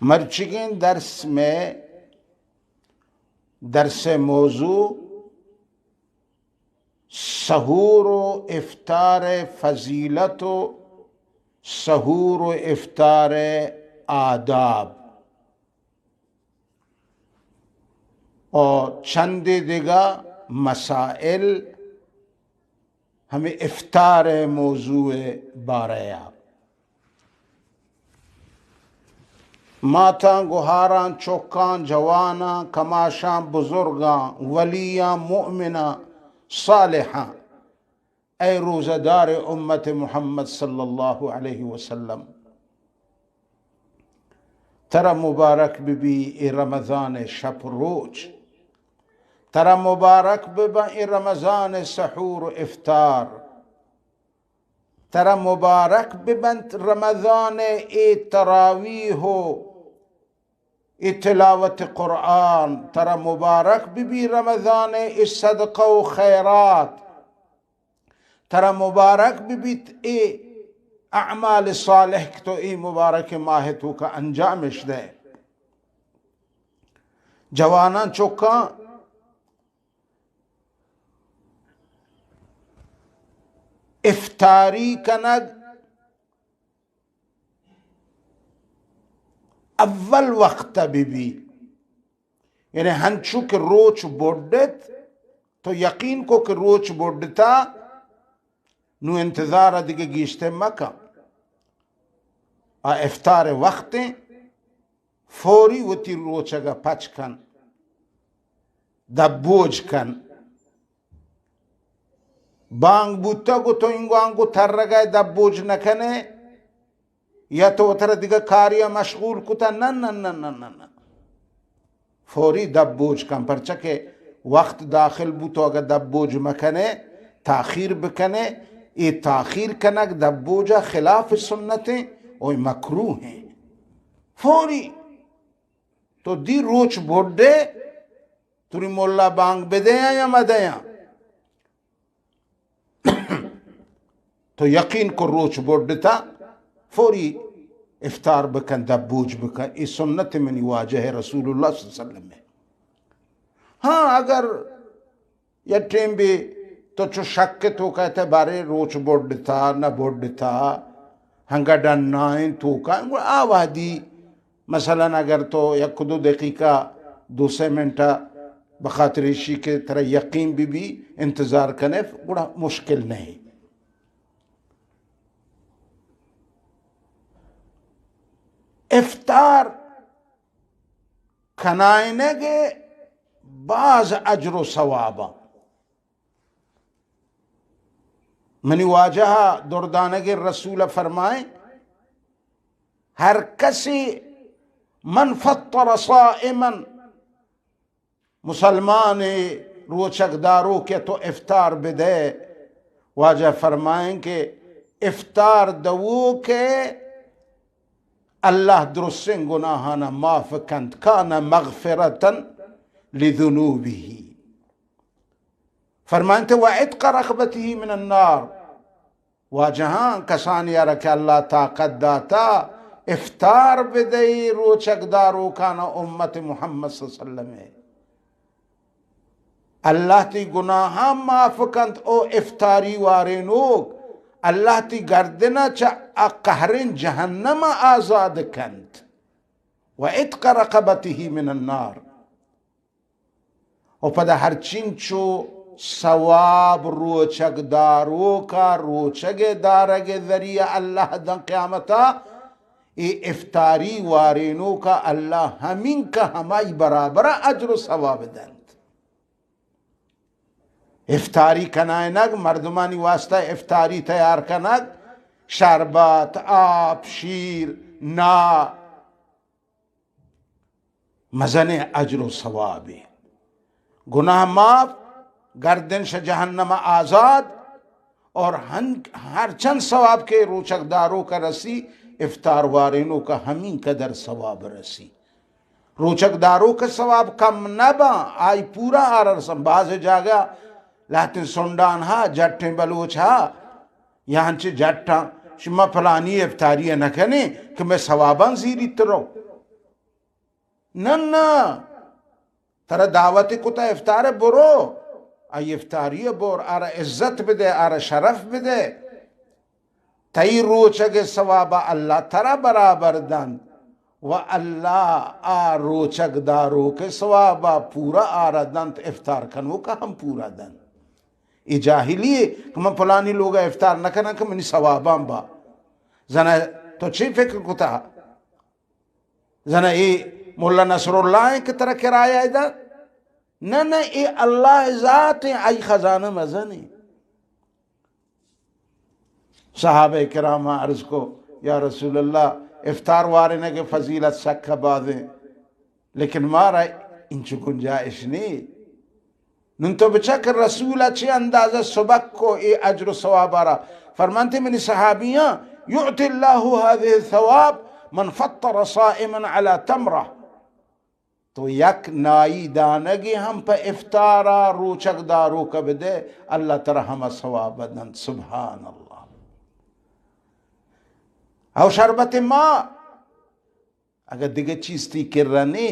मर्चिगें दर्स में दर्स मौजू सहूर व इफ्तार फजीलत सहूर व इफ्तार आदाब और चंद दिगा मसाइल हमें इफ्तार मौजू बारया माता गुहारा चौकां जवाना कमाशा बुजुर्गां वलियां मुअमिना सालिहां ए रोज़ादार उम्मत मुहम्मद सल्लल्लाहु अलैहि वसल्लम तरा मुबारक बिबी ए रमज़ान शब रोज तरा मुबारक बिबा ए रमज़ान सहूर इफ्तार तरा मुबारक बिबंत रमज़ान ए तरावीह हो तिलावत कुरान तरा मुबारक बिबी रमज़ान ए सदक़ा व खैरात तरा मुबारक बिबी ए अमाल सालिह तो ए मुबारक माह तो का अंजाम दे जवाना चौका इफ्तारी कनग अव्वल वक्त बीबी यानी हंचू के रोच बोड्डत तो यकीन को के रोच बोड्डता नु इंतजार अधिके गीश्ते मका आ इफ्तार वक्त फौरी वती रोचगा पचकन दबोज कन बांग बूता को तो इंगो थर्रगा दबोज न कने या तो उतर दिगा कार्य मशगूल कुता न न न न न न फौरी दबोज कम पर चके वक्त दाखिल बू तो अगर दबोज मकने ताखीर बकने ये ताखीर कनक दबोजा खिलाफ सुन्नतें और मकरूह हैं फौरी तो दी रोच बोडे तुरी मोल्ला बांग बेदया या मदया तो यकीन को रोच बोडता फौरी इफ्तार बकन दबूज बकन इस सुन्नत में निवाज है रसूलुल्लाह सल्लल्लाहु अलैहि वसल्लम में। हाँ अगर यह टेम भी तो चो शक तो कहते बारे रोच बोडता न बोडता हंगा डन्नाएं तो का आवादी मसलन अगर तो एक दो दकीका दूसरे मिनटा बखातिर इशी के तरह यकीन भी इंतजार करने बड़ा मुश्किल नहीं। इफ्तार खनाइने के बाज अजर सवाबा मनी वाजह दुर्दाने के रसूल फरमाए हर कसी मन फत्तर साइमन मुसलमान रोचकदारों के तो इफ्तार बिदे वाजह फरमाएं कि इफ्तार दवो के अल्लाह दुरुस्सिन गुनाहाना माफ कंत काना मगफिरतन लिजुनूबिही फरमाते व इत्क़ रक़बतिही मिन अन्नार वाजहां कसान या रखे अल्लाह ताकत दाता इफ्तार बिदई रोचकदारों काना उम्मत मुहम्मद सल्लल्लाहु अलैहि वसल्लम अल्लाह ती गुनाहा माफ कंत ओ इफ्तारी वारे लोग अल्लाह ती गर्दना चा कहरिन जहन्नम आजाद कंत व इत्क़ रक़बतिही मिन अन्नार और पदा हर चिंचो सवाब रोचकदारों का रोचगे दारगे जरिया अल्लाह द क़यामता ये इफ्तारी वारेनों का अल्लाह हमीन का हमाई बराबर अजर सवाब दंत इफ्तारी कनायनग मर्दमानी वास्ता इफ्तारी तैयार कनग शरबत आप शीर ना मजने अजर सवाब गुनाह माफ गर्दन से जहन्नम आजाद और हर चंद सवाब के रोचकदारों का रसी इफ्तार वारिनों का हमीं कदर सवाब रसी रोचकदारों का सवाब कम न बा आई पूरा आर बाज जागा लातिन सुंडान हा जट्टे बलोच हा यहाँ से जट्टा शिमा फलानी इफ्तारी न कने कि मैं सवाबन जीरी तरो न न तरा दावती कुता इफ्तार बुरो आई इफ्तारी बोर आरा इज्जत बिदे आरा शरफ बिदे तई रोचगे सवाबा अल्लाह तरा बराबर दन व अल्लाह आ रोचक दारो के सवाबा पूरा आरा दंत इफ्तार कनो का हम पूरा दन ई जाहिलिए हम फलानी लोग इफ्तार न करना कि मनी सवाबा बा जना तो ची फिक्र कुता जना ये मुल्ला नसरुल्लाह की तरह किराया इधर न न ये अल्लाह जात आई खजाना मजनी सहाबे किराम अर्ज को या रसूल अल्लाह इफ्तार वारे ने के फजीलत शक बादे लेकिन मारा इंच गुंजाइश नहीं नुन तो बचा कर रसूल अच्छे अंदाजा सबक को ये अजर सवाबारा फरमानते मैंने सहाबियां युअतिल्लाहु हादिहि सवाब मन फत्तर साइमन अला तमरा तो यक नाई दानगी हम पे इफ्तारा रोचक दारो कब दे अल्लाह तरा हम सवाब बदन सुभान अल्लाह और शरबत माँ अगर दिगे चीज ती किर्रा ने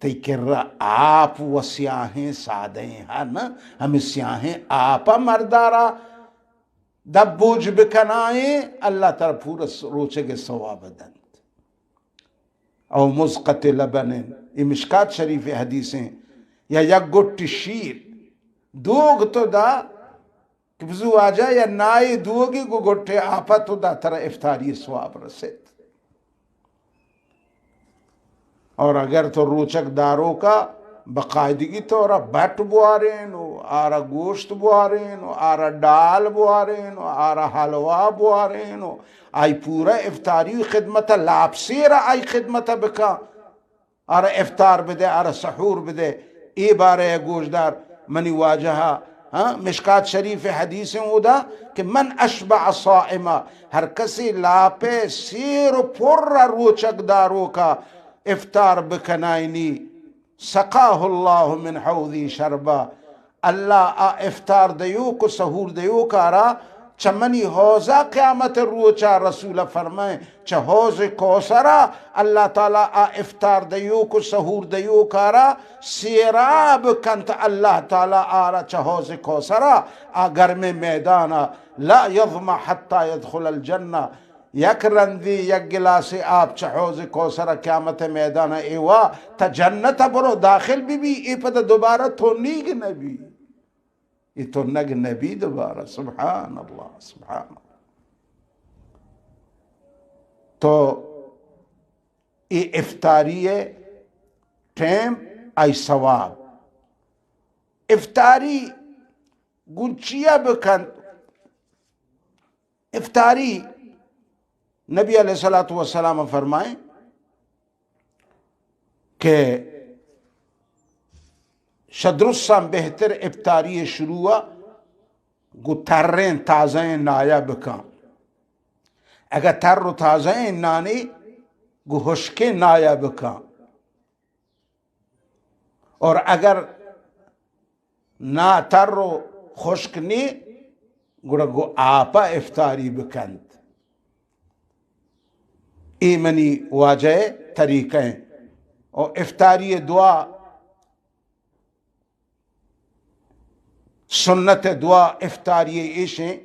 ती किर्रा आप वो स्याहें सादे हैं ना हम स्याहें आपा मर्दारा दबूज बिकनाए अल्लाह तरा पूरा रोचक सवाब बदन और मुस्कत लबन ये मिशकात शरीफ हदीसें या यगुट शीर दोग तो दा किबजू आ जाए या नाई दोगी को गोटे आपा तो दा तरह इफ्तारी स्वाब रसित और अगर तो रोचक दारों का बाकायदगी तो और बट बुआरेन आरा गोश्त बुआरेन आरा डाल बुआरेन आरा हलवा बुआरेन आई पूरा इफ्तारी खिदमत लापसेरा आई खिदमत बिका आरा इफ्तार बिदे आरा सहूर बिदे ए बारे गोशदार मनी वाजहा हाँ मिशकात शरीफ हदीसें उदा कि मन अशबा साइमा हर कसी लापे सिर पुर्रा रोचक दारों का इफ्तार बिकनाइनी सकाहुल्लाह मिन हौदी शरबा अल्लाह आ इफ्तार दयो को सहूर दयो कारा चमनी हौजा क़यामत रोचा रसूल फरमाए च हौज कौसरा अल्लाह ताला आ इफ्तार दयो को सहूर दयो कारा सेराब कंत अल्लाह ताला आरा च हौज कौसरा आ घर में मैदाना ला यज़मा हत्ता यदखुल जन्ना यक रंदी यक गिलासे आप चहोज कौसरा क़यामत मैदान एवा त जन्नत बरो दाखिल भी ए पद दोबारा तो नीग नबी ये तो नग नबी दोबारा सुभान अल्लाह सुभान अल्लाह तो ये इफ्तारी टाइम आई सवाब इफ्तारी गुंचिया बकन इफ्तारी नबी अलैहिस्सलातु वस्सलाम फरमाए कि शद्रुस्सा बेहतर इफ्तारी शुरू हुआ गु तर्रें ताज़ें नायब का अगर तर्र ताज़ें नानी गु हुश्के नायब का और अगर ना तर्रो खुश्क नी गुड़ा गु आपा इफ्तारी बकंत ईमनी वाजह तरीक़ें और इफ्तारी दुआ सुन्नत दुआ इफ्तारी इशें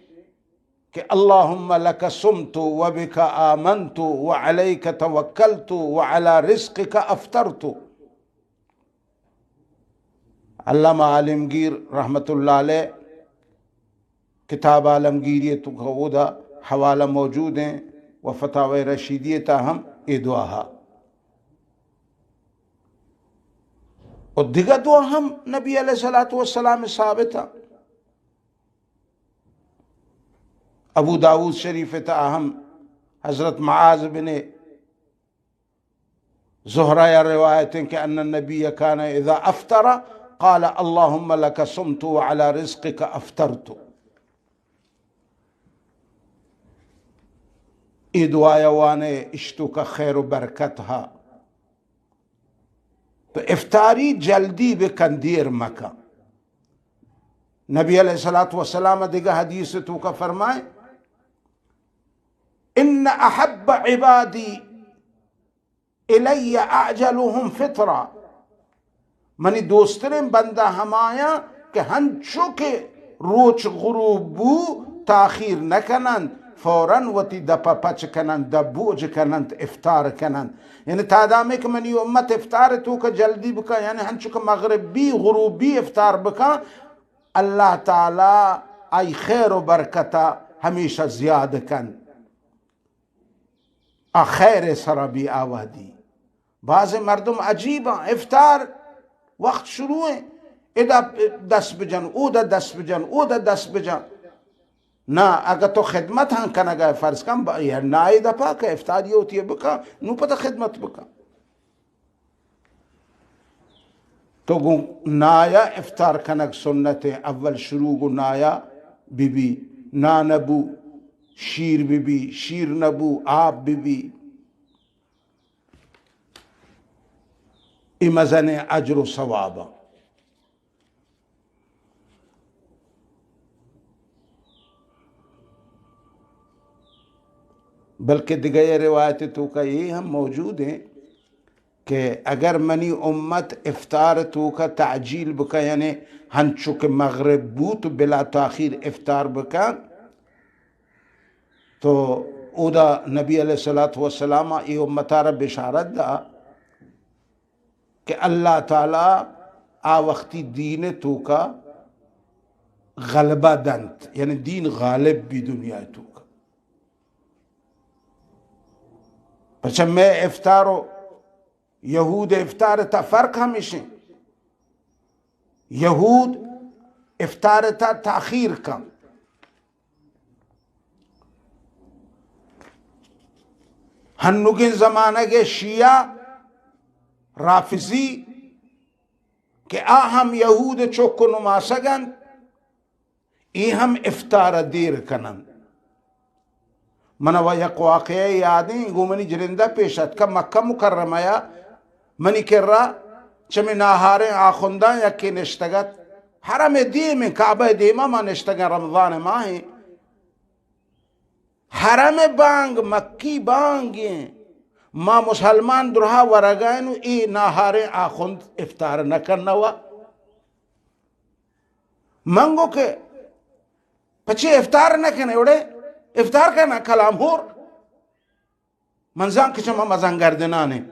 कि अल्लाहुम्मा लका सुमतु व बिका आमनतु व अलैका तवक्कलतु व अला रिज़्क़िका अफ्तरतु। अल्लामा आलमगीर रहमतुल्लाह अलैह किताब आलमगीरियत का उदा हवाला मौजूद हैं व फतावा रशीदिय ताहम ये दुआ और दिगा दुआ हम नबी अलैहिस्सलातु वस्सलाम में साबित है। अबू दाऊद शरीफ ताहम हजरत मुआज़ बिन ज़ुहरा या रिवायतें कि अन्न नबी कान इज़ा अफ्तरा क़ाल अल्लाहुम्मा लका सुमतु व अला रिज़्क़िका अफ्तरतु। ये दुआ वाने इश्तु का खैर व बरकत हा तो इफ्तारी जल्दी बेकन देर मका। नबी अलैहिस्सलातु वस्सलाम दिगा हदीस तो का फरमाए इन्न अहब्ब इबादी इलैय अअजलुहुम फित्रा, मनी दोस्तरें बंदा हमाया के हंचो के रोच गुरूब बू ताखीर न कनन, फौरन वती दपा पच कनन, दबूज कनन, इफ्तार कनन। यानी तादामे के मनी उम्मत इफ्तार तो का जल्दी बका, यानी हंचो के मगरिबी गुरूबी इफ्तार बका, अल्लाह ताला आई खैर व बरकता हमेशा ज्यादा कन, आ खैर सरबी आवादी। बाज़ मर्दम अजीबा इफ्तार वक्त शुरू है, इदा 10 बजन, उदा 10 बजन, उदा 10 बजन ना। अगर तो खिदमत हाँ कना गए फर्ज कम यार ना दफा का इफ्तार ये होती है बका नू पता खिदमत बका तो गो नाया इफ्तार कनक सुन्नत अव्वल शुरू गो नाया बीबी ना नबू शीर बीबी शीर नबू आप बीबी इमजन अजर सवाबा। बल्कि दिगर रिवायत तो का ये हम मौजूद हैं कि अगर मनी उम्मत इफ्तार तो का ताजील बका यानी हंचु के मगरिब बूत बिला ताखीर इफ्तार बका तो उदा नबी अलैहिस्सलातु वस्सलाम ये उम्मतारा बिशारत दा कि अल्लाह ताला आ वक्ती दीन तो का गलबा दंत यानी दीन गालिब भी दुनिया तो का। अच्छा मैं इफ्तारो यहूद इफ्तार था फर्क हमेशा यहूद इफ्तार था ताखीर का हन्नुगे जमाना के शिया राफिजी के आ हम यहूद चौको नुमासगन ई हम इफ्तार देर कनन मन वक वाक़या यादें गुमनी जरिंदा पेशत का मक्का मुकर्रमाया मनी कर्रा चमे नाहारे आखुंदा या के निश्तगत हरम दी में काबा देमा मा निश्तगत रमजान माहे हरम बांग मक्की बांगे माँ मुसलमान दुरहा वरगैन ई नाहारे आखुंद इफ्तार न करना वा मंगो के पचे इफ्तार न करने उड़े इफ्तार करना कलाम होर मंजान के चमा मजान गर्दना ने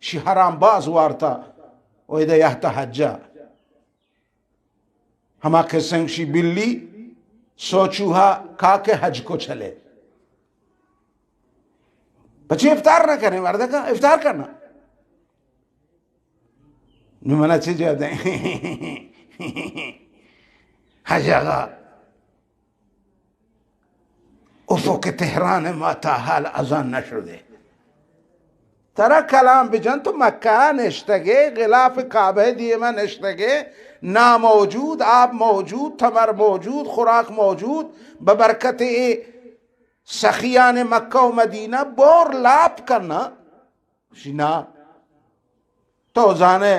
शी हराम बाज वारता ओ इधर यह तहज्जा हमा के संग बिल्ली सोचूहा का के हज को चले बच्चे इफ्तार ना करें मर्द का इफ्तार करना मना अच्छे जाते हजागा उफुक तेहरान माता हाल अजान नशर दे तरा कलाम बिजन तो मक्का निश्तगे गिलाफ काबे दिए में निश्तगे ना मौजूद आप मौजूद थमर मौजूद खुराक मौजूद बबरकत सखियान मक्का व मदीना बोर लाप करना शिना तो जाने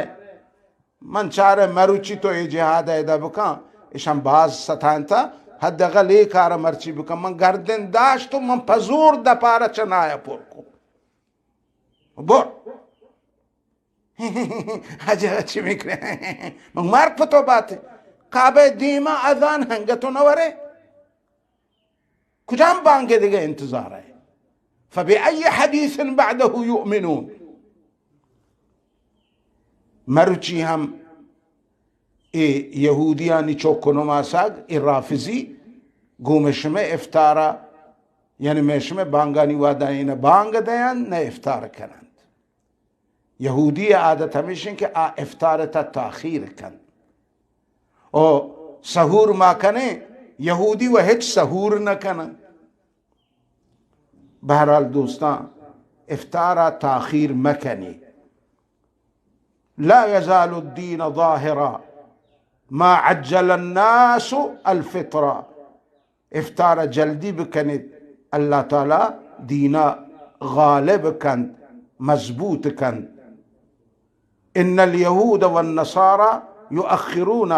मनचारे मरुचि तो ये जिहाद है दबका इशम बाज सतान था हद गले कार मर्ची बका मन गर्दन दाश तो मन फजूर दपारा चनाया पुर को बोर हज अच्छी मिक्रे मन मार्क पतो बात है काबे दीमा अजान हंगे तो नवरे कुजाम बांगे दिगे इंतजार है फबिअय्य हदीसिन बअदहु युमिनून मरुची हम ए यहूदिया निचोको नमासाग ए राफिजी घूमेश में इफ्तारा यानी मेश में बांगानी वादा इन बांग दयान न इफ्तार करन यहूदी आदत हमेशा के आ इफ्तार ता ताखीर कन ओ सहूर मा कने यहूदी व हिच सहूर न कन। बहरहाल दोस्तां इफ्तारा ताखीर मकनी ला यज़ालु द्दीन ज़ाहिरा मा अज्जल अन्नास अलफित्रा इफ्तार जल्दी बकने अल्लाह ताला दीना गालिब कन मजबूत कन। इन्नल यहूद वन नसारा युअख्खिरून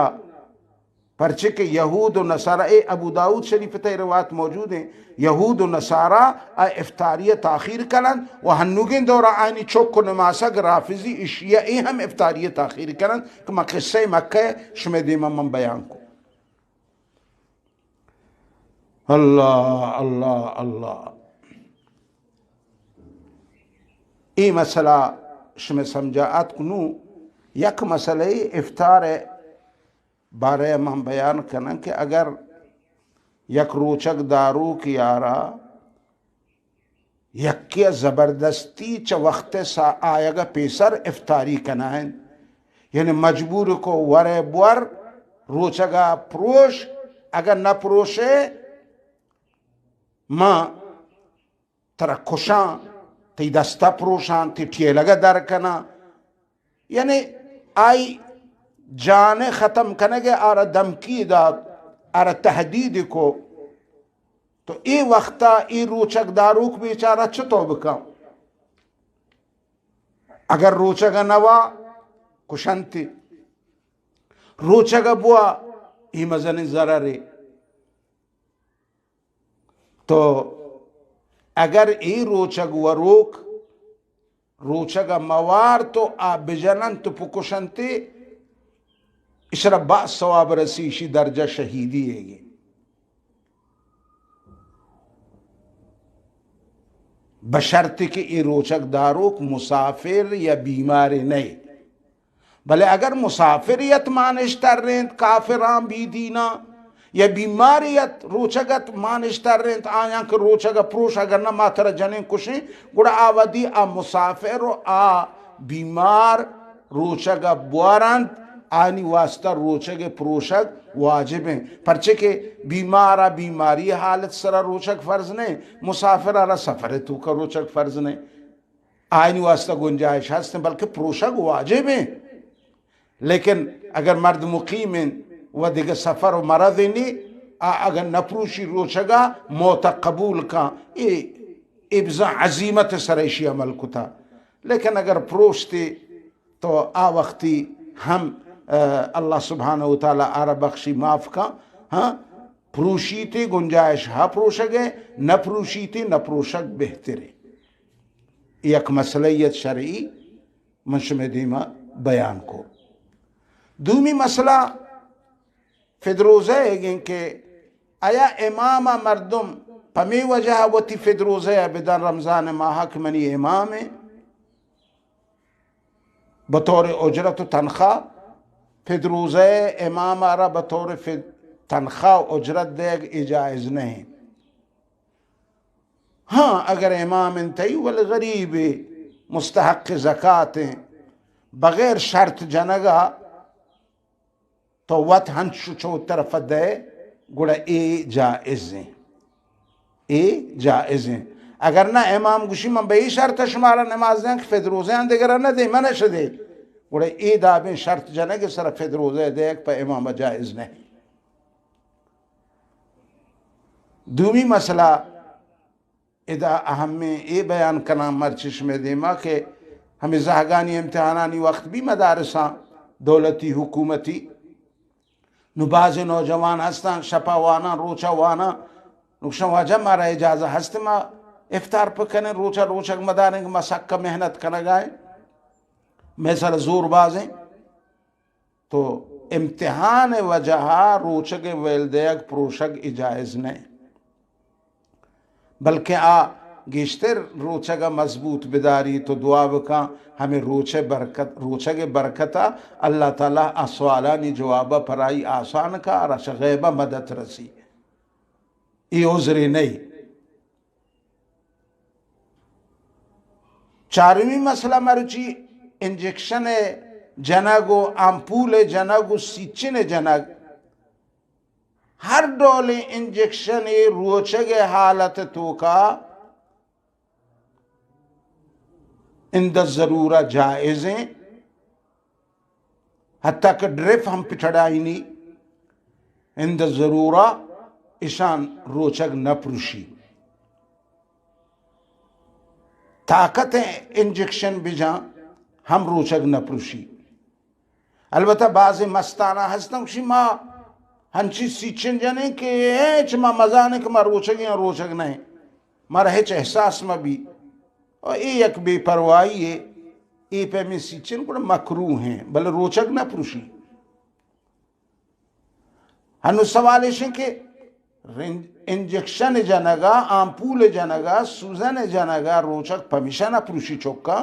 परचे के यहूद व नसारा ए अबू दाऊद शरीफ ते रिवायत मौजूद है, यहूद व नसारा आ इफ्तारिय ताखीर करन व हन्नुगिन दौरा आनी चौक को नमासक राफिजी इशिया ए हम इफ्तारिय ताखीर करन कि मैं किस्से मक्के शमे दीमा मन बयान को। अल्लाह अल्लाह अल्लाह ए मसला शमे समझात कुनू यक मसले इफ्तार बारे हम बयान करना कि अगर यक रोचक दारू की आरा यक्या ज़बरदस्ती च वक्त सा आएगा पेसर इफ्तारी कनाएं यानी मजबूर को वरे वर रोचगा प्रोश अगर न प्रोशे माँ तरा खुशां ती दस्ता प्रोशां ती ठिए लगा दर कना यानी आई जाने ख़त्म करेंगे आरा धमकी दा आरा तहदीद को तो ये वक्ता ये रोचक दारूक बेचारा चतोब का अगर रोचक नवा कुशंती रोचक बुआ ये मजन ज़रारे तो अगर ये रोचक व रोक रोचक मवार तो आ बिजनन तो पुकुशंती इशरा बा सवाब रसीशी दर्जा शहीदी है ये बशर्ते कि ये रोचक दारूक मुसाफिर या बीमार नहीं भले अगर मुसाफिरियत मानिश्तर रेंत काफिरां भी दीना या बीमारियत रोचगत मानिश्तर रेंत आया के रोचग प्रोश अगर न मातर जने कुशे गुड़ा आवदी आ मुसाफिर आ बीमार रोचग बुआरंत आनी वास्ता रोचक प्रोशक वाजिब हैं परचे के बीमारा बीमारी हालत सरा रोचक फर्ज नहीं मुसाफिर आरा सफर तू का रोचक फर्ज नहीं आनी वास्ता गुंजाइश हस्त बल्कि प्रोशक वाजिब हैं लेकिन अगर मर्द मुकीम व दिग सफर व मरद नहीं अगर नप्रूशी रोचगा मौत कबूल का ये इब्जा अजीमत सरैशी अमल कुता लेकिन अगर प्रोशते तो आ वक्ती हम अल्लाह सुब्हानहू व तआला आरा बख्शी माफ का हाँ प्रूशी थे गुंजाइश हा प्रोशक है न प्रूशी थे न प्रोशक बेहतरे एक मसलयत शरई मंशम दीमा बयान को दूमी मसला फिदरोज़े है कि आया इमाम मर्दम पमे वजह वती फिदरोज़े बिदन रमज़ान माह के मनी इमाम है बतौर उजरत तनख्वाह फिदरोज़े इमाम आरा बतौर तनख्वाह उजरत देग इजाइज नहीं हाँ अगर इमाम इंतई वल गरीब मुस्तहक ज़कात हैं बगैर शर्त जनगा तो वत हंशु चो तरफ दे गुड़ा ए जायज़ हैं ए जायज़ हैं अगर ना इमाम गुशी में बई शर्त शुमारा नमाज दें फिदरोज़े अंदर न दे मनश दे गुड़े ए दाबे शर्त जने के सर फिदरोज़े देख पर इमाम जायज़ नहीं दूमी मसला इदा अहम में ये बयान करना मर्चिश में देमा के हमें जहागानी इम्तिहानानी वक्त भी मदारसा दौलती हुकूमती नुबाज नौजवान हस्ता शपा वाना रोचा वाना नुकशा वाजा मारा इजाज़ा हस्त मा इफ्तार पकने रोचा रोचक मदारें मसक का मेहनत करना गाए मैं सर जोर बाजें तो इम्तिहान वजह रोचक वेलदेग प्रोशक इजाइज नहीं बल्कि आ गिश्तर रोचक मजबूत बिदारी तो दुआ का हमें रोचक बरकता अल्लाह ताला असवाला नी जवाब फराई आसान का रश गैबा मदद रसी ये उज़रे नहीं। चारवीं मसला मरुची इंजेक्शन जनगो आम्पूल जनगो सिचिन जनग हर डोले इंजेक्शन रोचक हालत तो का इंद जरूरा जायज़ हैं हत्ता कि ड्रिप हम पिछड़ाई नहीं इंद जरूरा ईशान रोचक न पुरुषी ताकत इंजेक्शन बिजा हम रोचक न पुरुषी अलबत्ता बाज़ मस्ताना हस्तं शिमा हंची सीचन जने के हेच मा मजा ने के मा रोचक या रोचक नहीं मार हेच एहसास में भी और एक बेपरवाही है ए पे में सीचन को मकरू हैं बल रोचक ना पुरुषी हनु सवाल के इंजेक्शन जनगा आम्पूल जनगा सूजन जनगा रोचक पमिशन पुरुषी चौका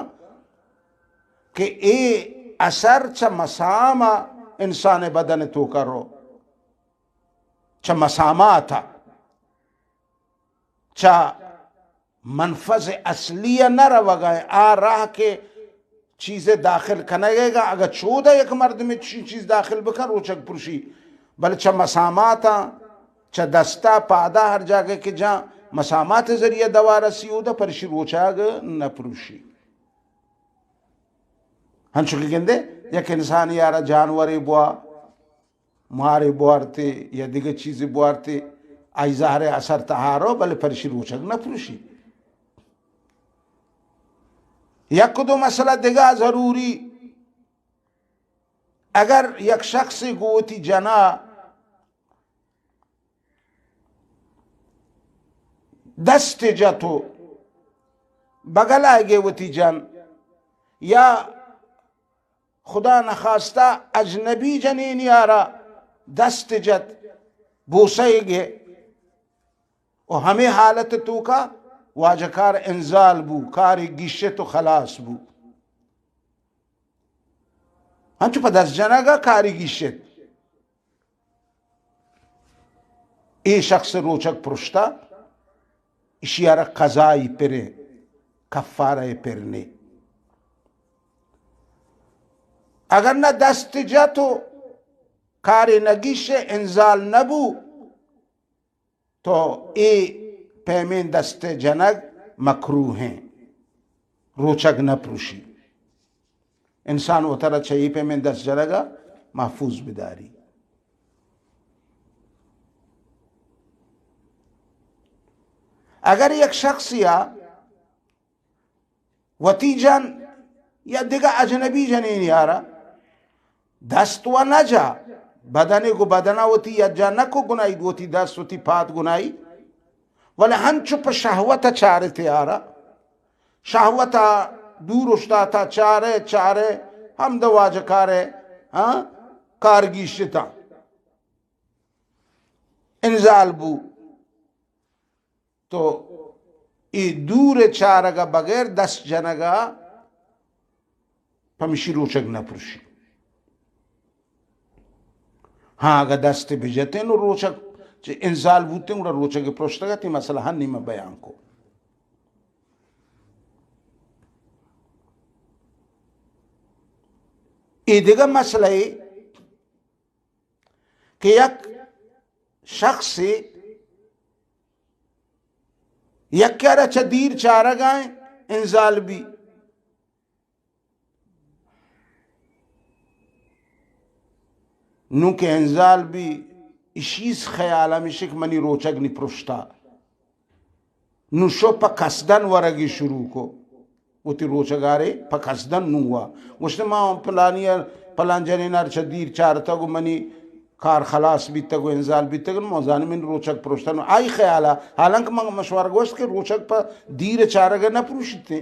के ए असर च मसामा इंसान बदन तो करो च मसामा था च मनफज असलिया न रवगाए आ रहा के चीजें दाखिल कनेगा अगर 14 एक मर्द में चीज दाखिल बकर रोचक पुरुषी बल च मसामा था च दस्ता पादा हर जागे के जहाँ मसामात जरिए दवा रसी हो परिशी रोचाग न पुरुषी हम चुके कहते एक इंसान यारा जानवर बुआ मारे बुआरते या दिगे चीजें बुआरते आई ज़ाहर असर तहारो बल परिशी रोचक न पुरुषी यक दो मसला दिगा जरूरी अगर यक शख्स गोती जना दस्त जतो बगल आगे वती जन या खुदा नखास्ता अजनबी जनीन यारा दस्त जत बोसेगे और हमें हालत तो का वाजकार इंजाल बू कार गिशे तो खलास बू हम चुप 10 जनागा कारी गिशेत ए शख्स रोचक पुरुषता इशियारा कजाई पेरे कफारा पेरने अगर न दस्त जा तो कार नगिशे इंजाल नबू तो ए पैमें दस्ते जनक मकरू हैं रोचक न पुरुषी इंसान उतर चाहिए पैमें 10 जनेगा महफूज बिदारी अगर एक शख्स या वतीजन या दिगा अजनबी जनीन यारा दस्त व न जा बदने को बदना होती या जा न को गुनाई होती दस्त होती फात गुनाई वले हन चुप शहवत चारे थे यारा शहवता दूर उस्ता था चारे चारे हम दवाज कारे हाँ कारगी शिता इंजाल बू तो ये दूर चारगा बगैर 10 जनगा पमिशी रोचक न पुरुषी हाँ अगर दस्ते भिजते न रोचक इंजाल बूते उड़ा रोचक प्रोष्टगा ती मसला हन्नी में बयान को इधगा मसला है कि एक शख्स से यक्यारा चदीर चारगाएं इंजाल भी नू के इंजाल भी इशीस ख्याला में शिक मनी रोचक नि पृष्ठा नुशो पकसदन वरगी शुरू को उती रोचगारे पकसदन नुआ उसने माँ पलान जने नार चदीर चारता को मनी कार खलास भी तक इंजाल भी तक मौजान में रोचक पृष्ठा आई ख्याला हालांकि मशवरा गोश्त के रोचक पर दीर चारगा न पुरुषते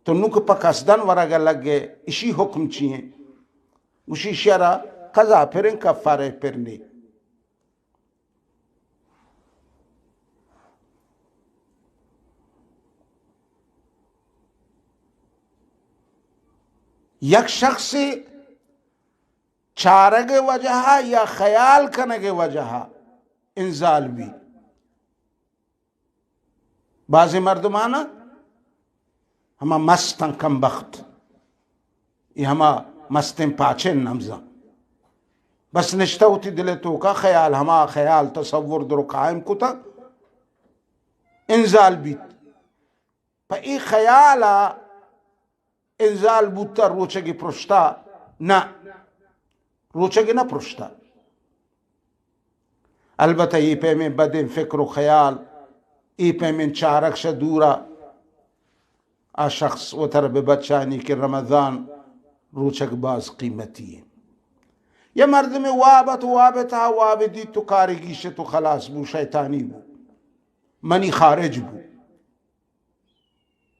तो नुक पकसदन वरगा लग गए इसी हुक्म चाहिए उसी शरा कजा फिर कफारे फिरने यक शख्स से चारगे वजह या ख्याल करने वजह इंजाल भी बाज़ मर्दमाना हमा मस्तन कम बख्त ये हमा मस्तें पाचे नमजा बस निश्ता होती दिले तो का ख्याल हमा ख्याल तसव्वुर दरो कायम कुता इंजाल भी पर ये ख्याला इंजाल बूता रोचगी पृष्ठा ना रोचगी ना पृष्ठा अलबत्ता ये पे में बदे फिक्र ख्याल ये पे में चारक से दूरा आ शख्स उतर बच्चानी के रमजान रोचक बाज कीमती है या मर्द में वाबत वाबता वाबदी तो कारगी से तो खलास बू शैतानी बू मनी खारिज बू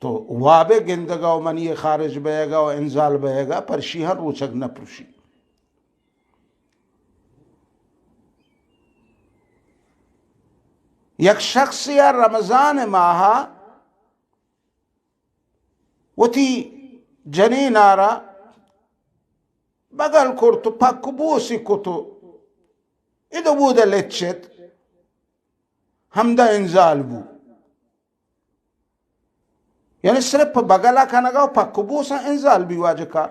तो वाबे गिंदगा मनी खारिज बहेगा और इंजाल बहेगा पर शिहर रोचक न पुरुषी एक शख्स या रमजान माह वती जनी नारा बगल कुर्तु पक्ku बूसी कुतु इधो बूदा लेच्छत हमदा इंजाल बू यानी सिर्फ बगला कनगा पक्ku बूसा इंजाल भी वाजकार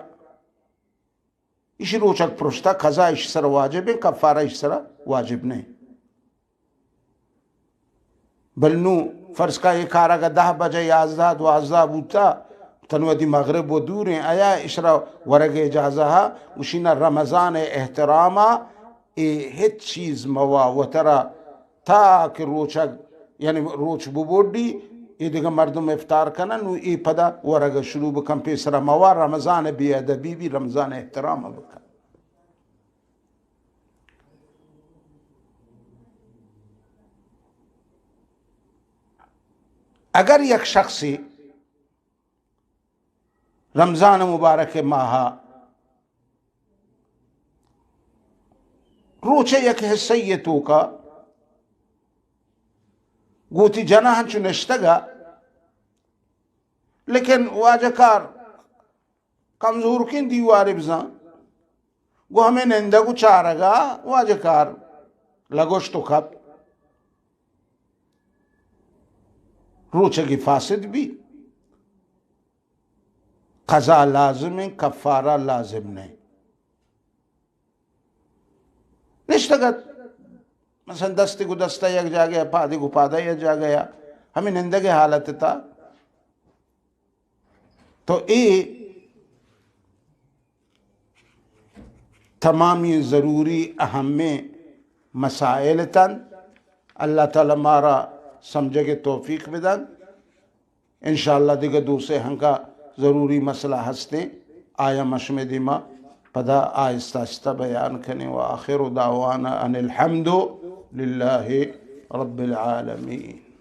इश रोचक पुरुषता खजा इश सर वाजिब है कफारा इश सर वाजिब नहीं बलनू फर्ज का एक कारा का 10 बजे 11 12 बूता तनवदी मगरब वो दूर हैं आया इशरा वरग इजाज़ा उशीना रमज़ान एहतरामा ए हित चीज़ मवा वतरा था कि रोचक यानी रोच बुबोडी ये दिगा मर्दम इफ्तार करना नु ए पदा वरग शुरू बकम पे सरा मवा रमज़ान बेअदबी भी रमज़ान एहतरामा बका अगर एक शख्स रमज़ान मुबारक माह रोचे एक हिस्सैयतों का गोती जना हंचु नश्तगा लेकिन वाजकार कमजोर किन दीवार बिजा वो हमें निंदा को चारगा वाजकार लगोश तो कब रोचे की फासिद भी खजा लाजिम है कफारा लाजिम नहीं निश्तगत मसन दस्ती को दस्ता यक जा गया पादी को पादा यक जा गया हमें निंदा के हालत था तो ये तमामी ज़रूरी अहम मसाइल तन अल्लाह ताला मारा समझे के तौफीक विदन इंशाअल्लाह दिगे दूसरे हंका ज़रूरी मसला हंसते आया मशमे दिमा पदा आहिस्ता आहिस्ता बयान करने व आखिर दावाना अनिल हम्दु लिल्लाहि रब्बिल आलमीन।